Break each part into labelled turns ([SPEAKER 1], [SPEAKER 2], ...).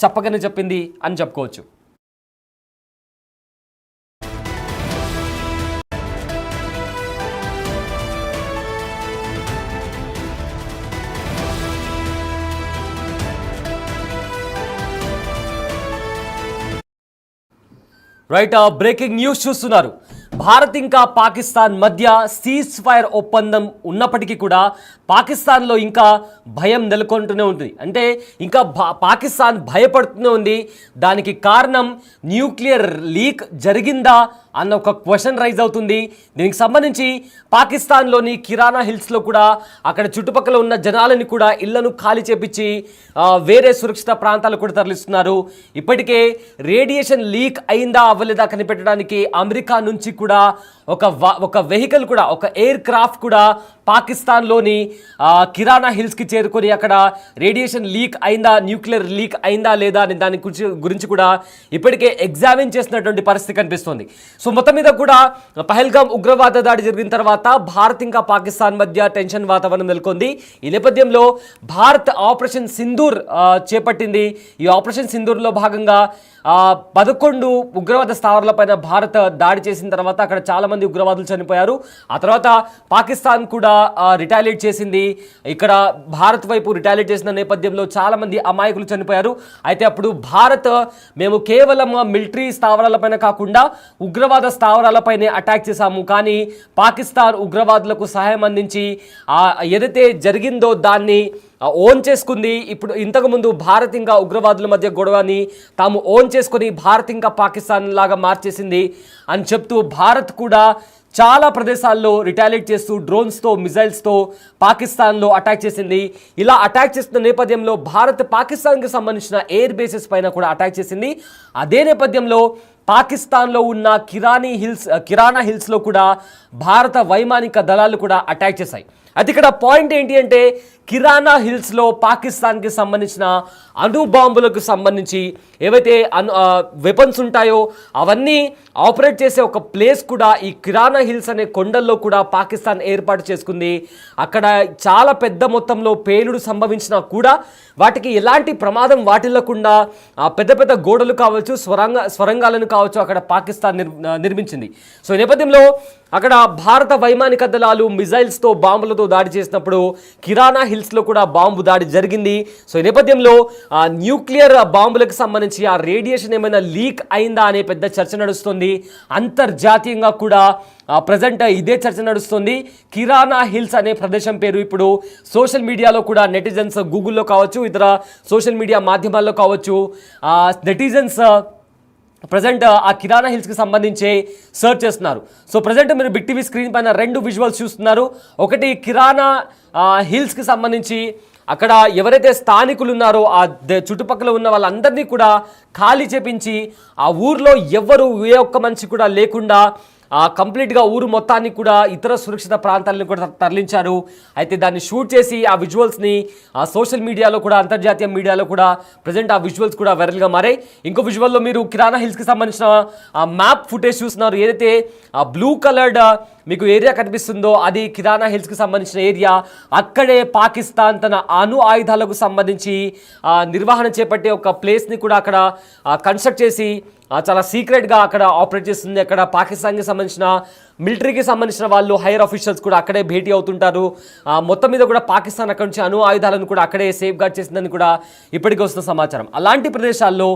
[SPEAKER 1] చెప్పకనే చెప్పింది అని చెప్పుకోవచ్చు. రైట్, బ్రేకింగ్ న్యూస్ చూస్తున్నారు. భారత్ ఇంకా పాకిస్తాన్ మధ్య సీజ్ ఫైర్ ఒప్పందం ఉన్నప్పటికీ కూడా పాకిస్తాన్లో ఇంకా భయం నెలకొంటూనే ఉంటుంది. అంటే ఇంకా పాకిస్తాన్ భయపడుతూనే ఉంది. దానికి కారణం న్యూక్లియర్ లీక్ జరిగిందా అన్న ఒక క్వశ్చన్ రైజ్ అవుతుంది. దీనికి సంబంధించి పాకిస్తాన్లోని కిరాణా హిల్స్లో కూడా అక్కడ చుట్టుపక్కల ఉన్న జనాలని కూడా ఇళ్లను ఖాళీ చేపించి వేరే సురక్షిత ప్రాంతాలకు కూడా తరలిస్తున్నారు. ఇప్పటికే రేడియేషన్ లీక్ అయిందా అవ్వలేదా కనిపెట్టడానికి అమెరికా నుంచి కూడా ఒక వెహికల్ కూడా, ఒక ఎయిర్ క్రాఫ్ట్ కూడా పాకిస్తాన్లోని కిరాణా హిల్స్కి చేరుకొని అక్కడ రేడియేషన్ లీక్ అయిందా, న్యూక్లియర్ లీక్ అయిందా లేదా అని దాని గురించి కూడా ఇప్పటికే ఎగ్జామిన్ చేసినటువంటి పరిస్థితి కనిపిస్తుంది. సో మొత్తం మీద కూడా పహల్గామ్ ఉగ్రవాద దాడి జరిగిన తర్వాత భారత్ ఇంకా పాకిస్తాన్ మధ్య టెన్షన్ వాతావరణం నెలకొంది. ఈ నేపథ్యంలో భారత్ ఆపరేషన్ సింధూర్ చేపట్టింది. ఈ ఆపరేషన్ సింధూర్లో భాగంగా 11 ఉగ్రవాద స్థావరాలపైన భారత్ దాడి చేసిన తర్వాత అక్కడ చాలామంది ఉగ్రవాదులు చనిపోయారు. ఆ తర్వాత పాకిస్తాన్ కూడా రిటాలియేట్ చేసింది. ఇక్కడ భారత్ వైపు రిటాలియేట్ చేసిన నేపథ్యంలో చాలామంది అమాయకులు చనిపోయారు. అయితే అప్పుడు భారత్ మేము కేవలం మిలిటరీ స్థావరాలపైన కాకుండా ఉగ్రవాద స్థావరాలపైనే అటాక్ చేశాము, కానీ పాకిస్తాన్ ఉగ్రవాదులకు సహాయం అందించి ఏదైతే జరిగిందో దాన్ని ఓన్ చేసుకుంది. ఇప్పుడు ఇంతకుముందు భారత్ ఇంకా ఉగ్రవాదుల మధ్య గొడవని తాము ఓన్ చేసుకొని భారత్ ఇంకా పాకిస్తాన్ లాగా మార్చేసింది అని చెప్తూ భారత్ కూడా చాలా ప్రదేశాల్లో రిటాలియేట్ చేస్తూ డ్రోన్స్తో, మిజైల్స్తో పాకిస్తాన్లో అటాక్ చేసింది. ఇలా అటాక్ చేస్తున్న నేపథ్యంలో భారత్ పాకిస్తాన్కి సంబంధించిన ఎయిర్ బేసెస్ పైన కూడా అటాక్ చేసింది. అదే నేపథ్యంలో పాకిస్తాన్లో ఉన్న కిరాణా హిల్స్లో కూడా భారత వైమానిక దళాలు కూడా అటాక్ చేశాయి. అది ఇక్కడ పాయింట్ ఏంటి అంటే కిరాణా హిల్స్లో పాకిస్తాన్కి సంబంధించిన అణుబాంబులకు సంబంధించి ఏవైతే వెపన్స్ ఉంటాయో అవన్నీ ఆపరేట్ చేసే ఒక ప్లేస్ కూడా ఈ కిరాణా హిల్స్ అనే కొండల్లో కూడా పాకిస్తాన్ ఏర్పాటు చేసుకుంది. అక్కడ చాలా పెద్ద మొత్తంలో పేలుడు సంభవించినా కూడా వాటికి ఎలాంటి ప్రమాదం వాటిల్లకుండా పెద్ద పెద్ద గోడలు కావచ్చు, స్వరంగాలను కావచ్చు అక్కడ పాకిస్తాన్ నిర్మించింది. సో ఈ నేపథ్యంలో అక్కడ భారత వైమానిక దళాలు మిజైల్స్తో, బాంబులతో దాడి చేసినప్పుడు కిరాణా హిల్స్లో కూడా బాంబు దాడి జరిగింది. సో ఈ నేపథ్యంలో న్యూక్లియర్ బాంబులకు సంబంధించి ఆ రేడియేషన్ ఏమైనా లీక్ అయిందా అనే పెద్ద చర్చ నడుస్తుంది. అంతర్జాతీయంగా కూడా ప్రజెంట్ ఇదే చర్చ నడుస్తుంది. కిరాణా హిల్స్ అనే ప్రదేశం పేరు ఇప్పుడు సోషల్ మీడియాలో కూడా నెటిజన్స్, గూగుల్లో కావచ్చు, ఇతర సోషల్ మీడియా మాధ్యమాల్లో కావచ్చు, నెటిజన్స్ ప్రజెంట్ ఆ కిరాణా హిల్స్కి సంబంధించి సర్చ్ చేస్తున్నారు. సో ప్రజెంట్ మీరు బిగ్ టీవీ స్క్రీన్ పైన 2 విజువల్స్ చూస్తున్నారు. ఒకటి కిరాణా హిల్స్కి సంబంధించి అక్కడ ఎవరైతే స్థానికులు ఉన్నారో ఆ చుట్టుపక్కల ఉన్న వాళ్ళందరినీ కూడా ఖాళీ చేపించి ఆ ఊర్లో ఏ ఒక్క మనిషి కూడా లేకుండా కంప్లీట్గా ఊరు మొత్తాన్ని కూడా ఇతర సురక్షిత ప్రాంతాలను కూడా తరలించారు. అయితే దాన్ని షూట్ చేసి ఆ విజువల్స్ని సోషల్ మీడియాలో కూడా, అంతర్జాతీయ మీడియాలో కూడా ప్రజెంట్ ఆ విజువల్స్ కూడా వైరల్గా మారాయి. ఇంకో విజువల్లో మీరు కిరాణా హిల్స్కి సంబంధించిన మ్యాప్ ఫుటేజ్ చూస్తున్నారు. ఏదైతే బ్లూ కలర్డ్ మీకు ఏరియా కనిపిస్తుందో అది కిరాణా హిల్స్కి సంబంధించిన ఏరియా. అక్కడే పాకిస్తాన్ తన ఆయుధాలకు సంబంధించి నిర్వహణ చేపట్టే ఒక ప్లేస్ని కూడా అక్కడ కన్స్ట్రక్ట్ చేసి చాలా సీక్రెట్గా అక్కడ ఆపరేట్ చేస్తుంది. అక్కడ పాకిస్తాన్కి సంబంధించిన మిలిటరీకి సంబంధించిన వాళ్ళు, హైయర్ ఆఫీషియల్స్ కూడా అక్కడే భేటీ అవుతుంటారు. మొత్తం మీద కూడా పాకిస్తాన్ అక్కడి నుంచి ఆయుధాలను కూడా అక్కడే సేఫ్ గార్డ్ చేసిందని కూడా ఇప్పటికే వస్తున్న సమాచారం. అలాంటి ప్రదేశాల్లో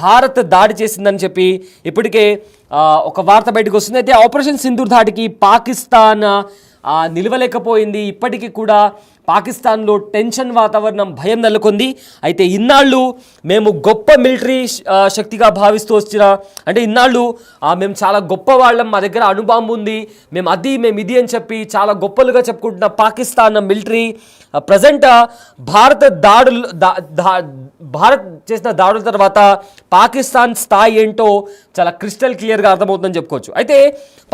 [SPEAKER 1] భారత్ దాడి చేసిందని చెప్పి ఇప్పటికే ఒక వార్త బయటకు వస్తుంది. అయితే ఆపరేషన్ సింధూర్ దాడికి పాకిస్తాన్ నిలవలేకపోయింది. ఇప్పటికీ కూడా పాకిస్తాన్లో టెన్షన్ వాతావరణం, భయం నెలకొంది. అయితే ఇన్నాళ్ళు మేము గొప్ప మిలిటరీ శక్తిగా భావిస్తూ వచ్చిన, అంటే ఇన్నాళ్ళు మేము చాలా గొప్ప వాళ్ళం, మా దగ్గర అణుబాంబు ఉంది, మేము ఇది అని చెప్పి చాలా గొప్పలుగా చెప్పుకుంటున్న పాకిస్తాన్ మిలిటరీ ప్రజెంట్ భారత్ చేసిన దాడుల తర్వాత పాకిస్తాన్ స్థాయి ఏంటో చాలా క్రిస్టల్ క్లియర్గా అర్థమవుతుందని చెప్పుకోవచ్చు. అయితే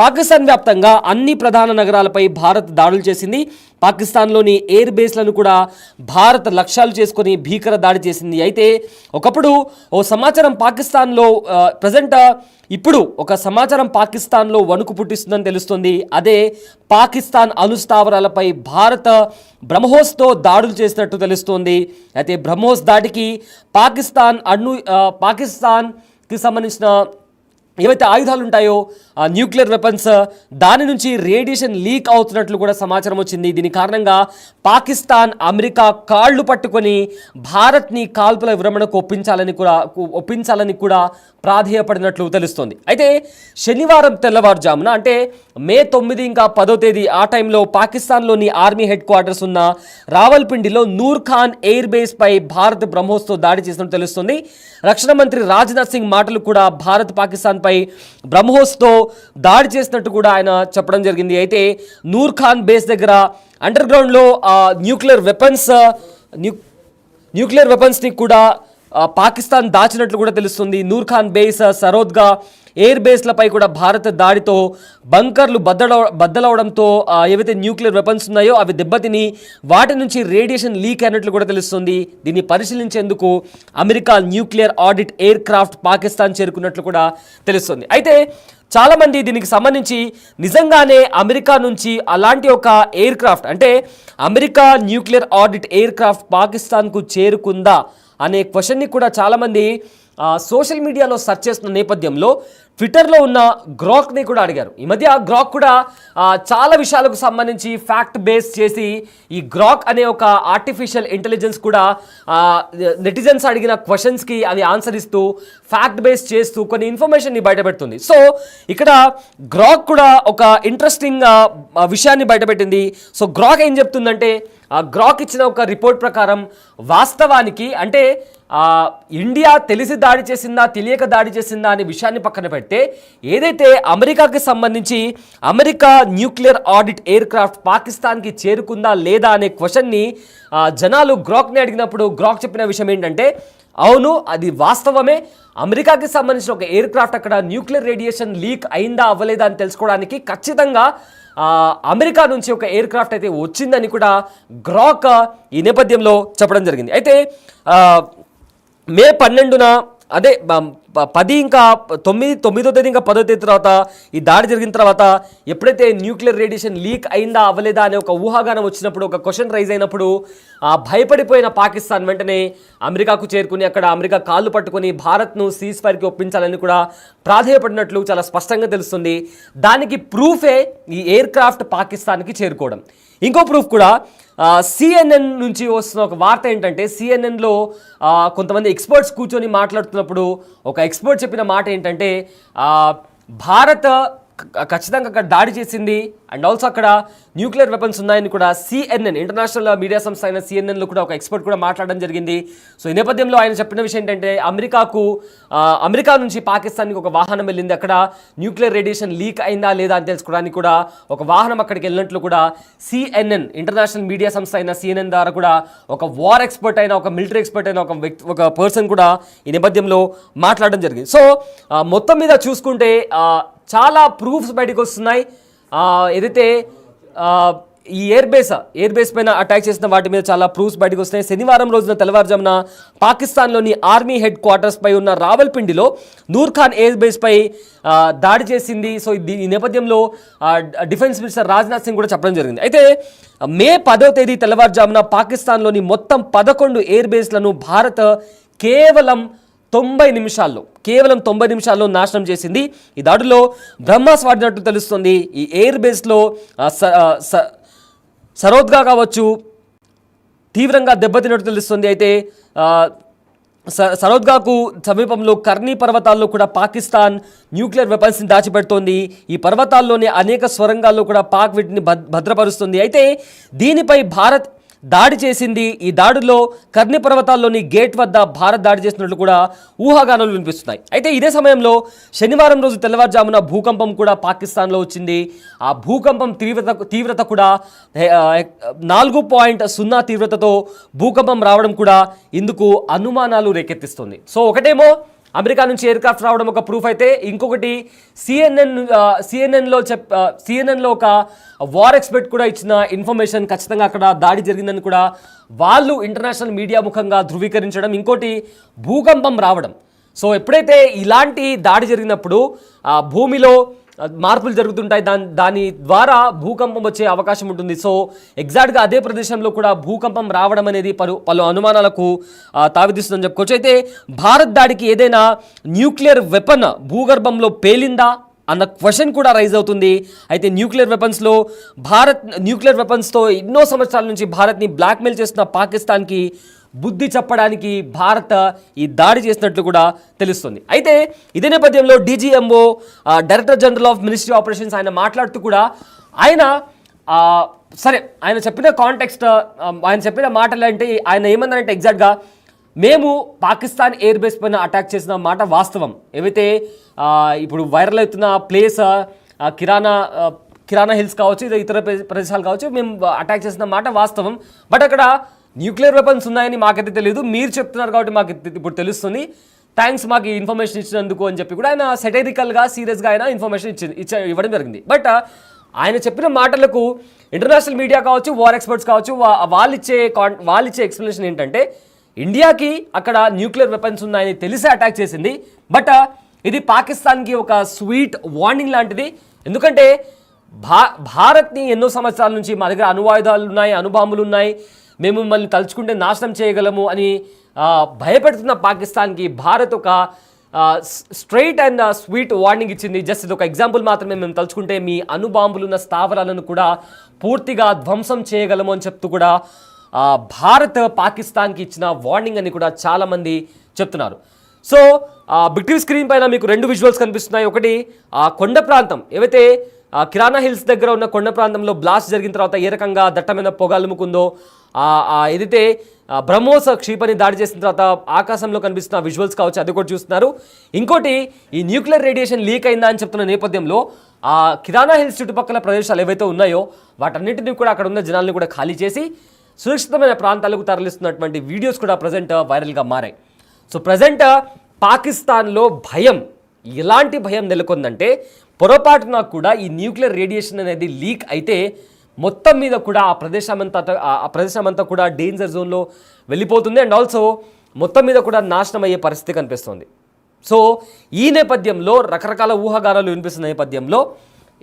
[SPEAKER 1] పాకిస్తాన్ వ్యాప్తంగా అన్ని ప్రధాన నగరాలపై భారత్ దాడులు చేసింది. పాకిస్తాన్లోని ఎయిర్ బేస్లను కూడా భారత్ లక్ష్యాలు చేసుకొని భీకర దాడి చేసింది. అయితే ఒకప్పుడు ఓ సమాచారం పాకిస్తాన్లో ప్రజెంట్ ఇప్పుడు ఒక సమాచారం పాకిస్తాన్లో వణుకు పుట్టిస్తుందని తెలుస్తుంది. అదే పాకిస్తాన్ అణుస్థావరాలపై భారత బ్రహ్మోస్తో దాడులు చేసినట్టు తెలుస్తోంది. అయితే బ్రహ్మోస్ దాడికి పాకిస్తాన్కి సంబంధించిన ఏవైతే ఆయుధాలు ఉంటాయో న్యూక్లియర్ వెపన్స్ దాని నుంచి రేడియేషన్ లీక్ అవుతున్నట్లు కూడా సమాచారం వచ్చింది. దీని కారణంగా పాకిస్తాన్ అమెరికా కాళ్ళు పట్టుకొని భారత్ని కాల్పుల విరమణకు ఒప్పించాలని కూడా ప్రాధేయపడినట్లు తెలుస్తోంది. అయితే శనివారం తెల్లవారుజామున అంటే మే 9 ఇంకా 10వ తేదీ ఆ టైంలో పాకిస్తాన్లోని ఆర్మీ హెడ్ క్వార్టర్స్ ఉన్న రావల్పిండిలో నూర్ ఖాన్ ఎయిర్ బేస్ పై భారత్ బ్రహ్మోస్తో దాడి చేసినట్టు తెలుస్తుంది. రక్షణ మంత్రి రాజ్నాథ్ సింగ్ మాటలు కూడా భారత్ పాకిస్తాన్ పై బ్రహ్మోస్తో దాడి చేసినట్టు కూడా ఆయన చెప్పడం జరిగింది. అయితే నూర్ ఖాన్ బేస్ దగ్గర అండర్ గ్రౌండ్లో న్యూక్లియర్ వెపన్స్ని కూడా పాకిస్తాన్ దాచినట్లు కూడా తెలుస్తుంది. నూర్ ఖాన్ బేస్, సరోద్గా ఎయిర్ బేస్లపై కూడా భారత్ దాడితో బంకర్లు బద్దలవడంతో ఏవైతే న్యూక్లియర్ వెపన్స్ ఉన్నాయో అవి దెబ్బతిని వాటి నుంచి రేడియేషన్ లీక్ అయినట్లు కూడా తెలుస్తుంది. దీన్ని పరిశీలించేందుకు America nuclear audit aircraft Pakistan చేరుకున్నట్లు కూడా తెలుస్తుంది. అయితే చాలామంది దీనికి సంబంధించి నిజంగానే అమెరికా నుంచి అలాంటి ఒక ఎయిర్ క్రాఫ్ట్ అంటే America nuclear audit air craft పాకిస్తాన్కు చేరుకుందా అనే క్వశ్చన్ని కూడా చాలామంది సోషల్ మీడియాలో సెర్చ్ చేస్తున్న నేపథ్యంలో ట్విట్టర్లో ఉన్న గ్రాక్ని కూడా అడిగారు. ఈ మధ్య గ్రాక్ కూడా చాలా విషయాలకు సంబంధించి ఫ్యాక్ట్ బేస్ చేసి ఈ గ్రాక్ అనే ఒక ఆర్టిఫిషియల్ ఇంటెలిజెన్స్ కూడా నెటిజన్స్ అడిగిన క్వశ్చన్స్కి అది ఆన్సర్ ఇస్తూ ఫ్యాక్ట్ బేస్ చేస్తూ కొన్ని ఇన్ఫర్మేషన్ని బయటపెడుతుంది. సో ఇక్కడ గ్రాక్ కూడా ఒక ఇంట్రెస్టింగ్ విషయాన్ని బయటపెట్టింది. సో గ్రాక్ ఏం చెప్తుందంటే గ్రాక్ ఇచ్చిన ఒక రిపోర్ట్ ప్రకారం వాస్తవానికి అంటే ఇండియా తెలిసి దాడి చేసిందా తెలియక దాడి చేసిందా అనే విషయాన్ని పక్కన పెడితే ఏదైతే అమెరికాకి సంబంధించి America nuclear audit air craft పాకిస్తాన్కి చేరుకుందా లేదా అనే క్వశ్చన్ని జనాలు గ్రాక్ని అడిగినప్పుడు గ్రాక్ చెప్పిన విషయం ఏంటంటే అవును అది వాస్తవమే, అమెరికాకి సంబంధించిన ఒక ఎయిర్ క్రాఫ్ట్ అక్కడ న్యూక్లియర్ రేడియేషన్ లీక్ అయిందా అవ్వలేదా అని తెలుసుకోవడానికి ఖచ్చితంగా అమెరికా నుంచి ఒక ఎయిర్ క్రాఫ్ట్ అయితే వచ్చిందని కూడా గ్రాక్ ఈ నేపథ్యంలో చెప్పడం జరిగింది. అయితే మే 12న అదే 10 ఇంకా 9వ తేదీ ఇంకా 10వ తేదీ తర్వాత ఈ దాడి జరిగిన తర్వాత ఎప్పుడైతే న్యూక్లియర్ రేడియేషన్ లీక్ అయిందా అవ్వలేదా అనే ఒక ఊహాగానం వచ్చినప్పుడు ఒక క్వశ్చన్ రైజ్ అయినప్పుడు భయపడిపోయిన పాకిస్తాన్ వెంటనే అమెరికాకు చేరుకుని అక్కడ అమెరికా కాళ్ళు పట్టుకొని భారత్ను సీజ్ ఫైర్కి ఒప్పించాలని కూడా ప్రాధేయపడినట్లు చాలా స్పష్టంగా తెలుస్తుంది. దానికి ప్రూఫే ఈ ఎయిర్ క్రాఫ్ట్ పాకిస్తాన్కి చేరుకోవడం. ఇంకో ప్రూఫ్ కూడా CNN నుంచి వస్తున్న ఒక వార్త ఏంటంటే సిఎన్ఎన్లో కొంతమంది ఎక్స్పర్ట్స్ కూర్చొని మాట్లాడుతున్నప్పుడు ఒక ఎక్స్పర్ట్ చెప్పిన మాట ఏంటంటే భారత్ ఖచ్చితంగా అక్కడ దాడి చేసింది అండ్ ఆల్సో అక్కడ న్యూక్లియర్ వెపన్స్ ఉన్నాయని కూడా CNN ఇంటర్నేషనల్ మీడియా సంస్థ అయిన సిఎన్ఎన్లో కూడా ఒక ఎక్స్పర్ట్ కూడా మాట్లాడడం జరిగింది. సో ఈ నేపథ్యంలో ఆయన చెప్పిన విషయం ఏంటంటే అమెరికా నుంచి పాకిస్తాన్కి ఒక వాహనం వెళ్ళింది, అక్కడ న్యూక్లియర్ రేడియేషన్ లీక్ అయిందా లేదా అని తెలుసుకోవడానికి కూడా ఒక వాహనం అక్కడికి వెళ్ళినట్లు కూడా CNN ఇంటర్నేషనల్ మీడియా సంస్థ అయిన CNN ద్వారా కూడా ఒక వార్ ఎక్స్పర్ట్ అయిన ఒక మిలిటరీ ఎక్స్పర్ట్ అయిన ఒక పర్సన్ కూడా ఈ నేపథ్యంలో మాట్లాడడం జరిగింది. సో మొత్తం మీద చూసుకుంటే చాలా ప్రూఫ్స్ బయటకు వస్తున్నాయి. ఏదైతే ఈ ఎయిర్ బేస్ పైన అటాక్ చేసిన వాటి మీద చాలా ప్రూఫ్స్ బయటకు వస్తున్నాయి. శనివారం రోజున తెల్లవారుజామున పాకిస్తాన్లోని ఆర్మీ హెడ్ క్వార్టర్స్ పై ఉన్న రావల్పిండిలో నూర్ ఖాన్ ఎయిర్ బేస్ పై దాడి చేసింది. సో ఈ నేపథ్యంలో డిఫెన్స్ మినిస్టర్ రాజ్నాథ్ సింగ్ కూడా చెప్పడం జరిగింది. అయితే మే 10వ తేదీ తెల్లవారుజామున పాకిస్తాన్లోని మొత్తం 11 ఎయిర్ బేస్లను భారత్ కేవలం 90 నిమిషాల్లో నాశనం చేసింది. ఈ దాడిలో బ్రహ్మాస్ వాడినట్టు తెలుస్తుంది. ఈ ఎయిర్ బేస్లో సరోద్గా కావచ్చు తీవ్రంగా దెబ్బతిన్నట్టు తెలుస్తుంది. అయితే సరోద్గాకు సమీపంలో కర్నీ పర్వతాల్లో కూడా పాకిస్తాన్ న్యూక్లియర్ వెపన్స్ని దాచిపెడుతోంది. ఈ పర్వతాల్లోని అనేక స్వరంగాల్లో కూడా పాక్ వీటిని భద్రపరుస్తుంది. అయితే దీనిపై భారత్ దాడి చేసింది. ఈ దాడిలో కర్ని పర్వతాల్లోని గేట్ వద్ద భారత్ దాడి చేసినట్లు కూడా ఊహాగానాలు వినిపిస్తున్నాయి. అయితే ఇదే సమయంలో శనివారం రోజు తెల్లవారుజామున భూకంపం కూడా పాకిస్తాన్లో వచ్చింది. ఆ భూకంపం తీవ్రత కూడా 4.0 తీవ్రతతో భూకంపం రావడం కూడా ఇందుకు అనుమానాలు రేకెత్తిస్తుంది. సో ఒకటేమో అమెరికా నుంచి ఎయిర్ క్రాఫ్ట్ రావడం ఒక ప్రూఫ్ అయితే, ఇంకొకటి సిఎన్ఎన్లో ఒక వార్ ఎక్స్పర్ట్ కూడా ఇచ్చిన ఇన్ఫర్మేషన్ ఖచ్చితంగా అక్కడ దాడి జరిగిందని కూడా వాళ్ళు ఇంటర్నేషనల్ మీడియా ముఖంగా ధృవీకరించడం, ఇంకోటి భూకంపం రావడం. సో ఎప్పుడైతే ఇలాంటి దాడి జరిగినప్పుడు భూమిలో మార్పులు జరుగుతుంటాయి, దాని ద్వారా భూకంపం వచ్చే అవకాశం ఉంటుంది. సో ఎగ్జాక్ట్గా అదే ప్రదేశంలో కూడా భూకంపం రావడం అనేది పలు అనుమానాలకు తావిదిస్తుందని చెప్పుకోవచ్చు. అయితే భారత్ దాడికి ఏదైనా న్యూక్లియర్ వెపన్ భూగర్భంలో పేలిందా అన్న క్వశ్చన్ కూడా రైజ్ అవుతుంది. అయితే న్యూక్లియర్ వెపన్స్తో ఎన్నో సంవత్సరాల నుంచి భారత్ని బ్లాక్మెయిల్ చేస్తున్న పాకిస్తాన్కి బుద్ధి చెప్పడానికి భారత్ ఈ దాడి చేసినట్లు కూడా తెలుస్తుంది. అయితే ఇదే నేపథ్యంలో DGMO director general of ministry operations ఆయన మాట్లాడుతూ కూడా ఆయన చెప్పిన కాంటెక్స్ట్, ఆయన చెప్పిన మాటలు అంటే ఆయన ఏమన్నారంటే ఎగ్జాక్ట్గా మేము పాకిస్తాన్ ఎయిర్ బేస్ పైన అటాక్ చేసిన మాట వాస్తవం. ఏవైతే ఇప్పుడు వైరల్ అవుతున్న ప్లేస్ కిరాణా హిల్స్ కావచ్చు, ఇతర ప్రదేశాలు కావచ్చు, మేము అటాక్ చేసిన మాట వాస్తవం. బట్ అక్కడ న్యూక్లియర్ వెపన్స్ ఉన్నాయని మాకైతే తెలియదు, మీరు చెప్తున్నారు కాబట్టి మాకు ఇప్పుడు తెలుస్తుంది, థ్యాంక్స్ మాకు ఈ ఇన్ఫర్మేషన్ ఇచ్చినందుకు అని చెప్పి కూడా ఆయన సెటైరికల్గా సీరియస్గా ఆయన ఇన్ఫర్మేషన్ ఇవ్వడం జరిగింది. బట్ ఆయన చెప్పిన మాటలకు ఇంటర్నేషనల్ మీడియా కావచ్చు, వార్ ఎక్స్పర్ట్స్ కావచ్చు, వాళ్ళిచ్చే ఎక్స్ప్లెనేషన్ ఏంటంటే ఇండియాకి అక్కడ న్యూక్లియర్ వెపన్స్ ఉన్నాయని తెలిసి అటాక్ చేసింది. బట్ ఇది పాకిస్తాన్కి ఒక స్వీట్ వార్నింగ్ లాంటిది. ఎందుకంటే భారత్ని ఎన్నో సంవత్సరాల నుంచి మా దగ్గర అణువాయుధాలు ఉన్నాయి, అణుబాంబులు ఉన్నాయి, మేము మిమ్మల్ని తలుచుకుంటే నాశనం చేయగలము అని భయపెడుతున్న పాకిస్తాన్కి భారత్ ఒక స్ట్రైట్ అండ్ స్వీట్ వార్నింగ్ ఇచ్చింది. జస్ట్ ఇది ఒక ఎగ్జాంపుల్ మాత్రమే, మేము తలుచుకుంటే మీ అణుబాంబులున్న స్థావరాలను కూడా పూర్తిగా ధ్వంసం చేయగలము అని చెప్తూ కూడా భారత్ పాకిస్తాన్కి ఇచ్చిన వార్నింగ్ అని కూడా చాలామంది చెప్తున్నారు. సో బిగ్ టీవీ స్క్రీన్ పైన మీకు రెండు విజువల్స్ కనిపిస్తున్నాయి. ఒకటి కొండ ప్రాంతం, ఏవైతే కిరాణా హిల్స్ దగ్గర ఉన్న కొండ ప్రాంతంలో బ్లాస్ట్ జరిగిన తర్వాత ఏ రకంగా దట్టమైన పొగ అలుముకుందో, ఏదైతే బ్రహ్మోస్ క్షిపణి దాడి చేసిన తర్వాత ఆకాశంలో కనిపిస్తున్న విజువల్స్ కావచ్చు, అది కూడా చూస్తున్నారు. ఇంకోటి ఈ న్యూక్లియర్ రేడియేషన్ లీక్ అయిందా అని చెప్తున్న నేపథ్యంలో కిరాణా హిల్స్ చుట్టుపక్కల ప్రదేశాలు ఏవైతే ఉన్నాయో వాటన్నింటినీ కూడా అక్కడ ఉన్న జనాలను కూడా ఖాళీ చేసి సురక్షితమైన ప్రాంతాలకు తరలిస్తున్నటువంటి వీడియోస్ కూడా ప్రజెంట్ వైరల్గా మారాయి. సో ప్రజెంట్ పాకిస్తాన్లో ఎలాంటి భయం నెలకొందంటే, పొరపాటున కూడా ఈ న్యూక్లియర్ రేడియేషన్ అనేది లీక్ అయితే మొత్తం మీద కూడా ఆ ప్రదేశం అంతా కూడా డేంజర్ జోన్లో వెళ్ళిపోతుంది. అండ్ ఆల్సో మొత్తం మీద కూడా నాశనం అయ్యే పరిస్థితి కనిపిస్తుంది. సో ఈ నేపథ్యంలో రకరకాల ఊహాగానాలు వినిపిస్తున్న నేపథ్యంలో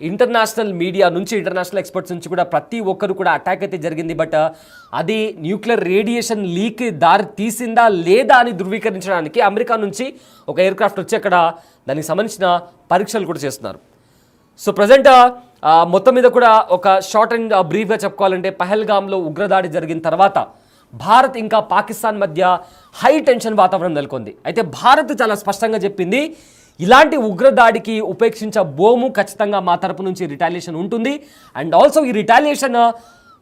[SPEAKER 1] ఇంటర్నేషనల్ మీడియా నుంచి, ఇంటర్నేషనల్ ఎక్స్పర్ట్స్ నుంచి కూడా ప్రతి ఒక్కరు కూడా అటాక్ అయితే జరిగింది. బట్ అది న్యూక్లియర్ రేడియేషన్ లీక్ దారి తీసిందా లేదా అని ధృవీకరించడానికి అమెరికా నుంచి ఒక ఎయిర్ క్రాఫ్ట్ వచ్చి అక్కడ దానికి సంబంధించిన పరీక్షలు కూడా చేస్తున్నారు. సో ప్రజెంట్ మొత్తం మీద కూడా ఒక షార్ట్ అండ్ బ్రీఫ్గా చెప్పుకోవాలంటే, పహల్గామ్లో ఉగ్రదాడి జరిగిన తర్వాత భారత్ ఇంకా పాకిస్తాన్ మధ్య హై టెన్షన్ వాతావరణం నెలకొంది. అయితే భారత్ చాలా స్పష్టంగా చెప్పింది, ఇలాంటి ఉగ్రదాడికి ఉపేక్షించబోము, ఖచ్చితంగా మా తరపు నుంచి రిటాలియేషన్ ఉంటుంది. అండ్ ఆల్సో ఈ రిటాలియేషన్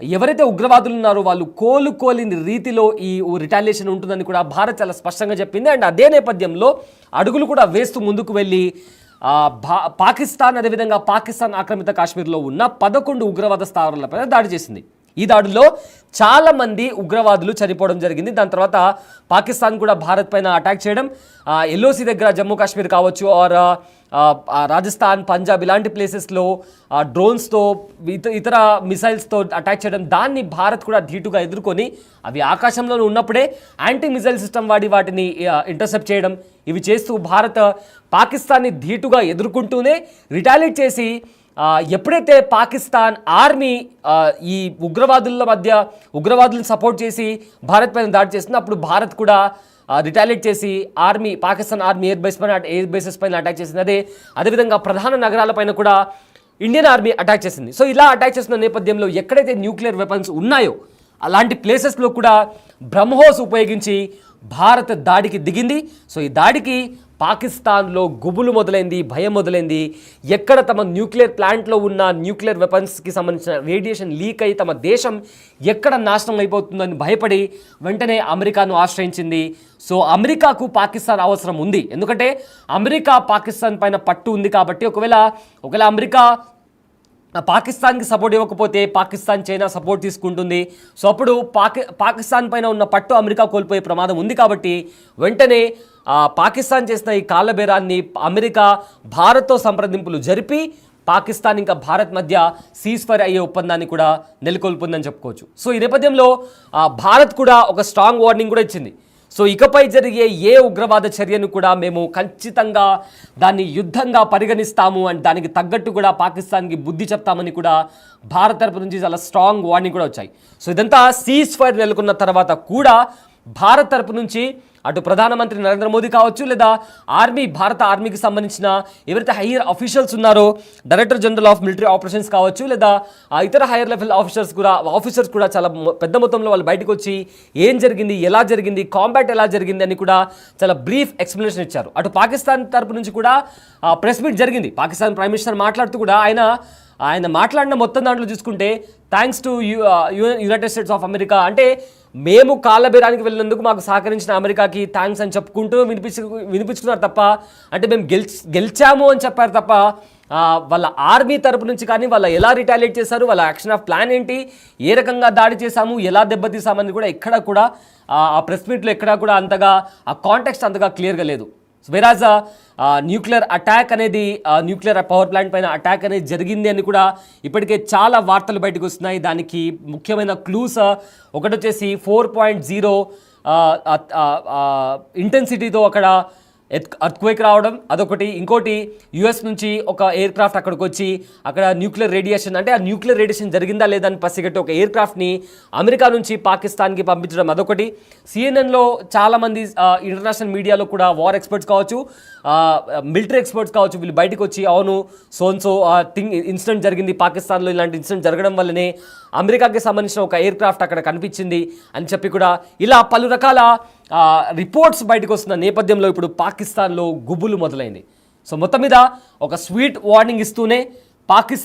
[SPEAKER 1] ఎవరైతే ఉగ్రవాదులు ఉన్నారో వాళ్ళు కోలుకోలేని రీతిలో ఈ రిటాలియేషన్ ఉంటుందని కూడా భారత్ చాలా స్పష్టంగా చెప్పింది. అండ్ అదే నేపథ్యంలో అడుగులు కూడా వేస్తూ ముందుకు వెళ్ళి పాకిస్తాన్, అదేవిధంగా పాకిస్తాన్ ఆక్రమిత కాశ్మీర్లో ఉన్న 11 ఉగ్రవాద స్థావరాలపైన దాడి చేసింది. ఈ దాడిలో చాలామంది ఉగ్రవాదులు చనిపోవడం జరిగింది. దాని తర్వాత పాకిస్తాన్ కూడా భారత్ పైన అటాక్ చేయడం, ఎల్ఓసి దగ్గర జమ్మూ కాశ్మీర్ కావచ్చు, ఆర్ రాజస్థాన్, పంజాబ్ ఇలాంటి ప్లేసెస్లో డ్రోన్స్తో ఇతర మిసైల్స్తో అటాక్ చేయడం, దాన్ని భారత్ కూడా ధీటుగా ఎదుర్కొని అవి ఆకాశంలో ఉన్నప్పుడే యాంటీ మిసైల్ సిస్టమ్ వాడి వాటిని ఇంటర్సెప్ట్ చేయడం, ఇవి చేస్తూ భారత్ పాకిస్తాన్ని ధీటుగా ఎదుర్కొంటూనే రిటాలియేట్ చేసి, ఎప్పుడైతే పాకిస్తాన్ ఆర్మీ ఈ ఉగ్రవాదులను సపోర్ట్ చేసి భారత్ పైన దాడి చేస్తుందో అప్పుడు భారత్ కూడా రిటాలియేట్ చేసి పాకిస్తాన్ ఆర్మీ ఎయిర్ బేసెస్ పైన అటాక్ చేసింది. అదేవిధంగా ప్రధాన నగరాలపైన కూడా ఇండియన్ ఆర్మీ అటాక్ చేసింది. సో ఇలా అటాక్ చేసిన నేపథ్యంలో ఎక్కడైతే న్యూక్లియర్ వెపన్స్ ఉన్నాయో అలాంటి ప్లేసెస్లో కూడా బ్రహ్మోస్ ఉపయోగించి భారత్ దాడికి దిగింది. సో ఈ దాడికి పాకిస్తాన్లో గుబులు మొదలైంది, భయం మొదలైంది. ఎక్కడ తమ న్యూక్లియర్ ప్లాంట్లో ఉన్న న్యూక్లియర్ వెపన్స్కి సంబంధించిన రేడియేషన్ లీక్ అయి తమ దేశం ఎక్కడ నాశనం అయిపోతుందని భయపడి వెంటనే అమెరికాను ఆశ్రయించింది. సో అమెరికాకు పాకిస్తాన్ అవసరం ఉంది, ఎందుకంటే అమెరికా పాకిస్తాన్ పైన పట్టు ఉంది కాబట్టి ఒకవేళ అమెరికా పాకిస్తాన్కి సపోర్ట్ ఇవ్వకపోతే పాకిస్తాన్ చైనా సపోర్ట్ తీసుకుంటుంది. సో అప్పుడు పాకిస్తాన్ పైన ఉన్న పట్టు అమెరికా కోల్పోయే ప్రమాదం ఉంది. కాబట్టి వెంటనే పాకిస్తాన్ చేసిన ఈ కాళ్ళబేరాన్ని అమెరికా భారత్తో సంప్రదింపులు జరిపి పాకిస్తాన్ ఇంకా భారత్ మధ్య సీజ్ ఫైర్ అయ్యే ఒప్పందాన్ని కూడా నెలకొల్పుందని చెప్పుకోవచ్చు. సో ఈ నేపథ్యంలో భారత్ కూడా ఒక స్ట్రాంగ్ వార్నింగ్ కూడా ఇచ్చింది. సో ఇకపై జరిగే ఏ ఉగ్రవాద చర్యను కూడా మేము ఖచ్చితంగా దాన్ని యుద్ధంగా పరిగణిస్తాము అండ్ దానికి తగ్గట్టు కూడా పాకిస్తాన్కి బుద్ధి చెప్తామని కూడా భారత్ తరపు నుంచి చాలా స్ట్రాంగ్ వార్నింగ్ కూడా వచ్చాయి. సో ఇదంతా సీజ్ ఫైర్ నెలకొన్న తర్వాత కూడా భారత్ తరపు నుంచి అటు ప్రధానమంత్రి నరేంద్ర మోదీ కావచ్చు, లేదా భారత ఆర్మీకి సంబంధించిన ఎవరైతే హైయర్ ఆఫీషియల్స్ ఉన్నారో director general of military operations కావచ్చు, లేదా ఇతర హైయర్ లెవెల్ ఆఫీసర్స్ కూడా చాలా పెద్ద మొత్తంలో వాళ్ళు బయటకు వచ్చి ఏం జరిగింది, ఎలా జరిగింది, కాంబాట్ ఎలా జరిగింది అని కూడా చాలా బ్రీఫ్ ఎక్స్ప్లెనేషన్ ఇచ్చారు. అటు పాకిస్తాన్ తరపు నుంచి కూడా ప్రెస్ మీట్ జరిగింది. పాకిస్తాన్ ప్రైమ్ మినిస్టర్ మాట్లాడుతూ కూడా ఆయన మాట్లాడిన మొత్తం దాంట్లో చూసుకుంటే thanks to United states of America, అంటే మేము కాళ్ళబేరానికి వెళ్ళినందుకు మాకు సహకరించిన అమెరికాకి థ్యాంక్స్ అని చెప్పుకుంటూ వినిపించుకున్నారు తప్ప, అంటే మేము గెలిచాము అని చెప్పారు తప్ప వాళ్ళ ఆర్మీ తరపు నుంచి కానీ వాళ్ళ ఎలా రిటాలియేట్ చేశారు, వాళ్ళ యాక్షన్ ఆఫ్ ప్లాన్ ఏంటి, ఏ రకంగా దాడి చేశాము, ఎలా దెబ్బతీసామని కూడా ఎక్కడా కూడా ఆ ప్రెస్ మీట్లో ఎక్కడా కూడా అంతగా ఆ కాంటెక్స్ట్ అంతగా క్లియర్గా లేదు. వెరాజ్ న్యూక్లియర్ అటాక్ అనేది న్యూక్లియర్ పవర్ ప్లాంట్ పైన అటాక్ అనేది జరిగింది అని కూడా ఇప్పటికే చాలా వార్తలు బయటకు వస్తున్నాయి. దానికి ముఖ్యమైన క్లూస్ ఒకటి వచ్చేసి 4.0 ఇంటెన్సిటీతో అక్కడ ఎర్త్క్వేక్ రావడం అదొకటి. ఇంకోటి యుఎస్ నుంచి ఒక ఎయిర్ క్రాఫ్ట్ అక్కడికి వచ్చి అక్కడ న్యూక్లియర్ రేడియేషన్, అంటే ఆ న్యూక్లియర్ రేడియేషన్ జరిగిందా లేదా అని పసిగట్టి ఒక ఎయిర్ క్రాఫ్ట్ని అమెరికా నుంచి పాకిస్తాన్కి పంపించడం అదొకటి. సిఎన్ఎన్లో చాలామంది ఇంటర్నేషనల్ మీడియాలో కూడా వార్ ఎక్స్పర్ట్స్ కావచ్చు, మిలిటరీ ఎక్స్పర్ట్స్ కావచ్చు, వీళ్ళు బయటకు వచ్చి అవును సోన్సో ఇన్సిడెంట్ జరిగింది పాకిస్తాన్లో, ఇలాంటి ఇన్సిడెంట్ జరగడం వల్లనే అమెరికాకి సంబంధించిన ఒక ఎయిర్ క్రాఫ్ట్ అక్కడ కనిపించింది అని చెప్పి కూడా ఇలా పలు రకాల రిపోర్ట్స్ బయటకు వస్తున్న నేపథ్యంలో ఇప్పుడు పాకిస్తాన్లో గుబులు మొదలైంది. సో మొత్తం మీద ఒక స్వీట్ వార్నింగ్ ఇస్తూనే పాకిస్తాన్